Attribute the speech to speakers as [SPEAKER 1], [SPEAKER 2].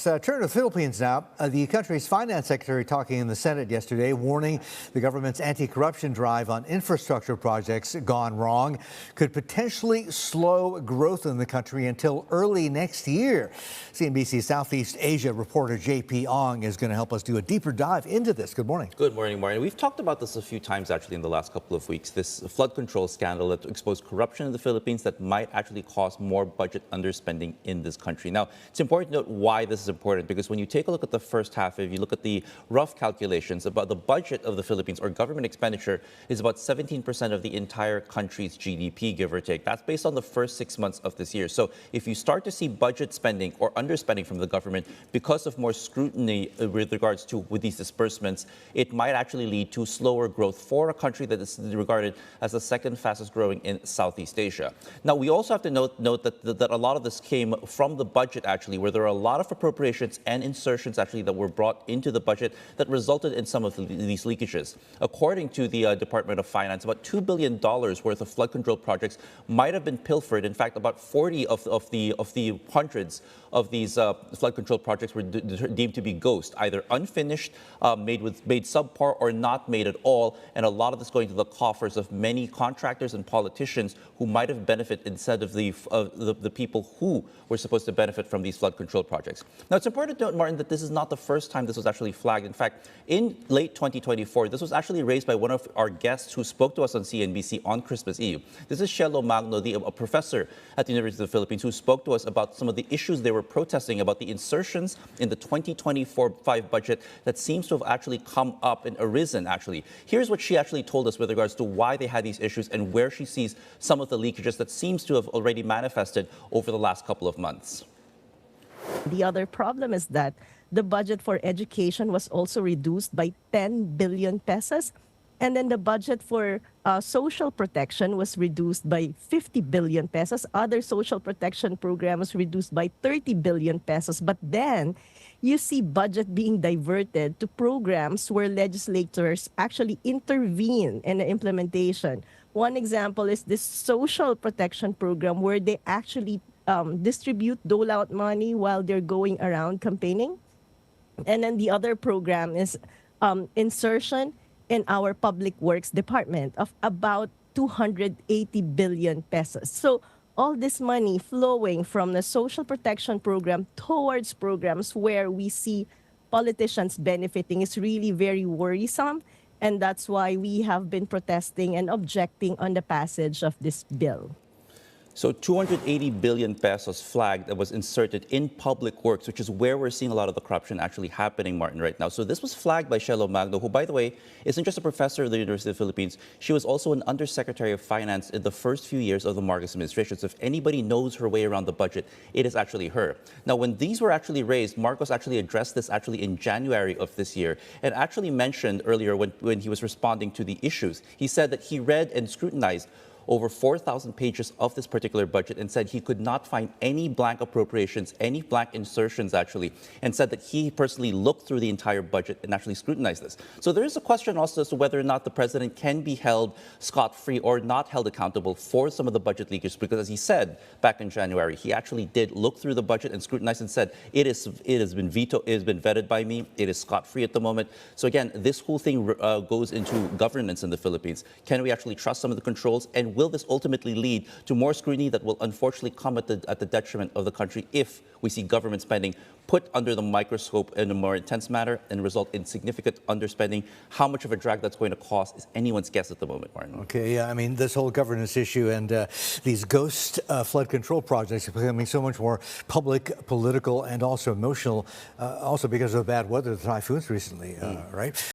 [SPEAKER 1] Turn to the Philippines now. The country's finance secretary talking in the Senate yesterday, warning the government's anti-corruption drive on infrastructure projects gone wrong could potentially slow growth in the country until early next year. CNBC Southeast Asia reporter J.P. Ong is going to help us do a deeper dive into this. Good morning.
[SPEAKER 2] Good morning, Martin. We've talked about this a few times actually in the last couple of weeks. This flood control scandal that exposed corruption in the Philippines that might actually cause more budget underspending in this country. Now, it's important to note why this is important, because when you take a look at the first half, if you look at the rough calculations about the budget of the Philippines, or government expenditure, is about 17% of the entire country's GDP, give or take. That's based on the first 6 months of this year. So if you start to see budget spending or underspending from the government because of more scrutiny with regards to these disbursements, it might actually lead to slower growth for a country that is regarded as the second fastest growing in Southeast Asia. Now, we also have to note that a lot of this came from the budget, actually, where there are a lot of appropriations and insertions actually that were brought into the budget that resulted in some of these leakages. According to the Department of Finance, about $2 billion worth of flood control projects might have been pilfered. In fact, about 40 of the hundreds of these flood control projects were deemed to be ghost, either unfinished, made subpar, or not made at all. And a lot of this going to the coffers of many contractors and politicians who might have benefited instead of the people who were supposed to benefit from these flood control projects. Now, it's important to note, Martin, that this is not the first time this was actually flagged. In fact, in late 2024, this was actually raised by one of our guests who spoke to us on CNBC on Christmas Eve. This is Shelo Magno, a professor at the University of the Philippines, who spoke to us about some of the issues they were protesting about the insertions in the 2024-5 budget that seems to have actually come up and arisen, actually. Here's what she actually told us with regards to why they had these issues and where she sees some of the leakages that seems to have already manifested over the last couple of months.
[SPEAKER 3] The other problem is that the budget for education was also reduced by 10 billion pesos. And then the budget for social protection was reduced by 50 billion pesos. Other social protection programs reduced by 30 billion pesos. But then you see budget being diverted to programs where legislators actually intervene in the implementation. One example is this social protection program where they actually distribute, dole out money while they're going around campaigning. And then the other program is insertion in our public works department of about 280 billion pesos. So all this money flowing from the social protection program towards programs where we see politicians benefiting is really very worrisome. And that's why we have been protesting and objecting on the passage of this bill.
[SPEAKER 2] So 280 billion pesos flagged that was inserted in public works, which is where we're seeing a lot of the corruption actually happening, Martin, right now. So this was flagged by Shelo Magno, who, by the way, isn't just a professor at the University of the Philippines. She was also an undersecretary of finance in the first few years of the Marcos administration. So if anybody knows her way around the budget, it is actually her. Now, when these were actually raised, Marcos actually addressed this actually in January of this year and actually mentioned earlier when he was responding to the issues. He said that he read and scrutinized over 4,000 pages of this particular budget and said he could not find any blank appropriations, any blank insertions actually, and said that he personally looked through the entire budget and actually scrutinized this. So there is a question also as to whether or not the president can be held scot-free or not held accountable for some of the budget leakage, because as he said back in January, he actually did look through the budget and scrutinize and said it has been vetted by me, it is scot-free at the moment. So again, this whole thing goes into governance in the Philippines. Can we actually trust some of the controls, and will this ultimately lead to more scrutiny that will unfortunately come at the detriment of the country if we see government spending put under the microscope in a more intense manner and result in significant underspending? How much of a drag that's going to cost is anyone's guess at the moment, Martin.
[SPEAKER 1] Okay, yeah, I mean, this whole governance issue and these ghost flood control projects are becoming so much more public, political, and also emotional, also because of bad weather, the typhoons recently, right?